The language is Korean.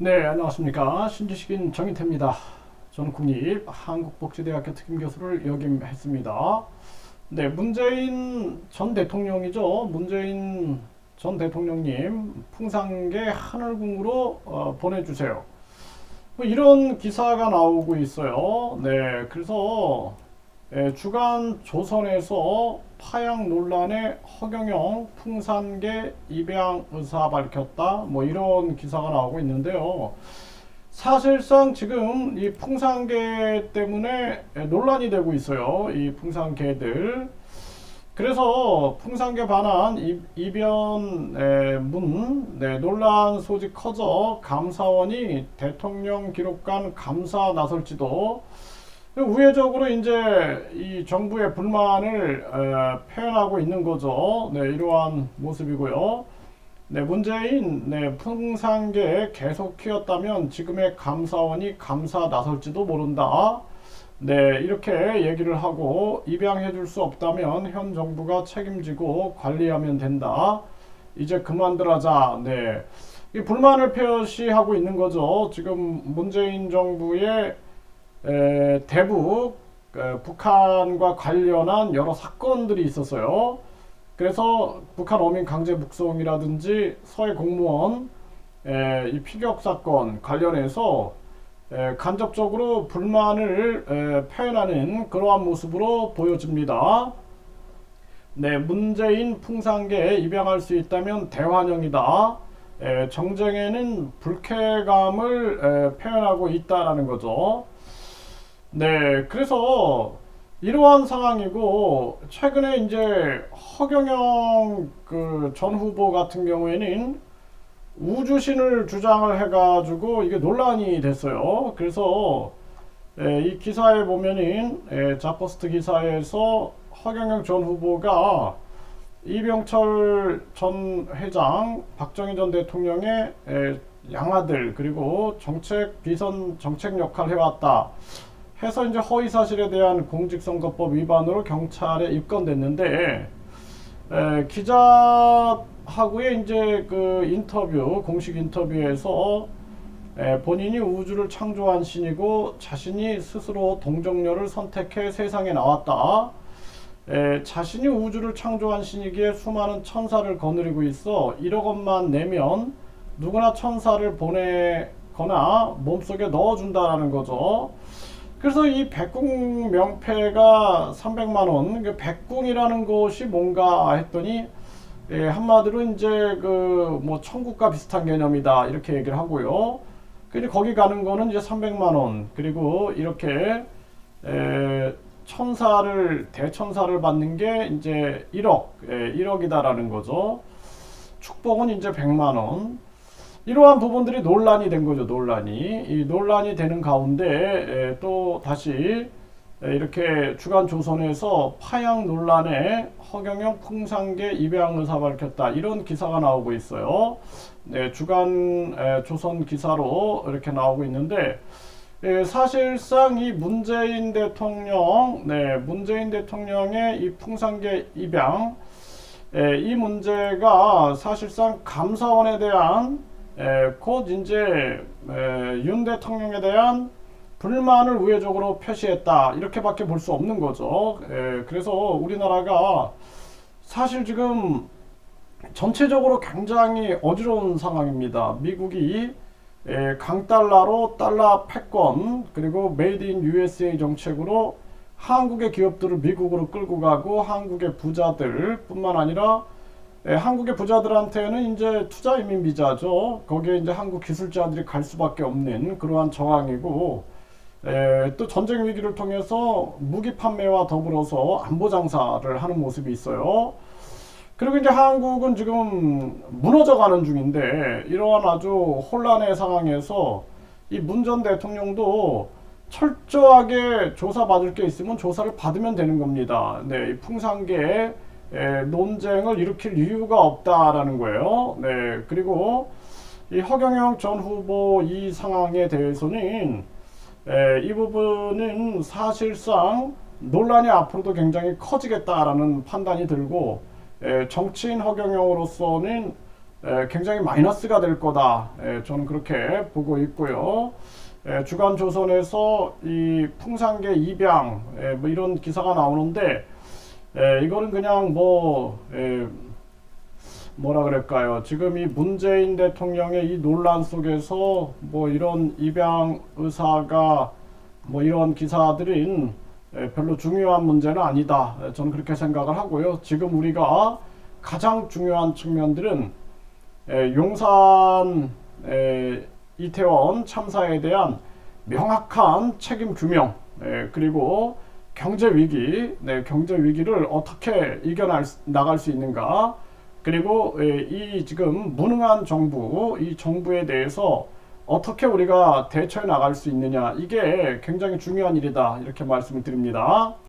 네, 안녕하십니까. 신지식인 정인태입니다. 저는 국립한국복지대학교 특임교수를 역임했습니다. 네, 문재인 전 대통령이죠. 문재인 전 대통령님 풍산계 하늘궁으로 보내주세요. 뭐 이런 기사가 나오고 있어요. 네, 그래서 주간 조선에서 파양 논란에 허경영 풍산계 입양 의사 밝혔다. 뭐 이런 기사가 나오고 있는데요. 사실상 지금 이 풍산개 때문에 논란이 되고 있어요. 이 풍산개들. 그래서 풍산개 반환 이변 문 논란 소지 커져 감사원이 대통령 기록관 감사 나설지도 우회적으로 이제 이 정부의 불만을 표현하고 있는 거죠. 네, 이러한 모습이고요. 네, 문재인 풍산계 계속 키웠다면 지금의 감사원이 감사 나설지도 모른다. 네, 이렇게 얘기를 하고 입양해 줄 수 없다면 현 정부가 책임지고 관리하면 된다. 이제 그만들 하자. 네. 이 불만을 표시하고 있는 거죠. 지금 문재인 정부의 대북 북한과 관련한 여러 사건들이 있었어요. 그래서 북한 어민 강제 북송이라든지 서해 공무원 이 피격 사건 관련해서 간접적으로 불만을 표현하는 그러한 모습으로 보여집니다. 네, 문재인 풍산계에 입양할 수 있다면 대환영이다. 정쟁에는 불쾌감을 표현하고 있다라는 거죠. 네, 그래서 이러한 상황이고 최근에 이제 허경영 그 전 후보 같은 경우에는 우주신을 주장을 해가지고 이게 논란이 됐어요. 그래서 이 기사에 보면은 자포스트 기사에서 허경영 전 후보가 이병철 전 회장, 박정희 전 대통령의 양아들 그리고 정책 비선 정책 역할 해왔다 해서 이제 허위 사실에 대한 공직선거법 위반으로 경찰에 입건됐는데 기자하고의 이제 그 인터뷰 공식 인터뷰에서 본인이 우주를 창조한 신이고 자신이 스스로 동정녀를 선택해 세상에 나왔다. 자신이 우주를 창조한 신이기에 수많은 천사를 거느리고 있어 1억 원만 내면 누구나 천사를 보내거나 몸속에 넣어준다라는 거죠. 그래서 이 백궁 명패가 300만원, 백궁이라는 것이 뭔가 했더니, 한마디로 이제 그 뭐 천국과 비슷한 개념이다. 이렇게 얘기를 하고요. 그리고 거기 가는 거는 이제 300만원, 그리고 이렇게, 대천사를 받는 게 이제 1억, 1억이다라는 거죠. 축복은 이제 100만원. 이러한 부분들이 논란이 된 거죠. 이 논란이 되는 가운데 또 다시 이렇게 주간 조선에서 파양 논란에 허경영 풍산계 입양 의사 밝혔다. 이런 기사가 나오고 있어요. 네, 주간 조선 기사로 이렇게 나오고 있는데 사실상 이 문재인 대통령의 이 풍산계 입양 이 문제가 사실상 감사원에 대한 곧 이제 윤 대통령에 대한 불만을 우회적으로 표시했다 이렇게밖에 볼 수 없는 거죠. 그래서 우리나라가 사실 지금 전체적으로 굉장히 어지러운 상황입니다. 미국이 강달러로 달러 패권 그리고 메이드 인 USA 정책으로 한국의 기업들을 미국으로 끌고 가고 한국의 부자들 뿐만 아니라 한국의 부자들한테는 이제 투자 이민 비자죠. 거기에 이제 한국 기술자들이 갈 수밖에 없는 그러한 정황이고, 또 전쟁 위기를 통해서 무기 판매와 더불어서 안보 장사를 하는 모습이 있어요. 그리고 이제 한국은 지금 무너져가는 중인데 이러한 아주 혼란의 상황에서 이 문 전 대통령도 철저하게 조사받을 게 있으면 조사를 받으면 되는 겁니다. 네, 이 풍산계에 논쟁을 일으킬 이유가 없다라는 거예요. 네, 그리고 이 허경영 전 후보 이 상황에 대해서는 이 부분은 사실상 논란이 앞으로도 굉장히 커지겠다라는 판단이 들고 정치인 허경영으로서는 굉장히 마이너스가 될 거다. 저는 그렇게 보고 있고요. 주간 조선에서 이 풍산계 입양 뭐 이런 기사가 나오는데 이거는 그냥 뭐라 그럴까요? 지금 이 문재인 대통령의 이 논란 속에서 뭐 이런 입양 의사가 뭐 이런 기사들은 별로 중요한 문제는 아니다. 저는 그렇게 생각을 하고요. 지금 우리가 가장 중요한 측면들은 용산 이태원 참사에 대한 명확한 책임 규명, 그리고 경제 위기, 경제 위기를 어떻게 나갈 수 있는가, 그리고 이 지금 무능한 정부, 이 정부에 대해서 어떻게 우리가 대처해 나갈 수 있느냐, 이게 굉장히 중요한 일이다, 이렇게 말씀을 드립니다.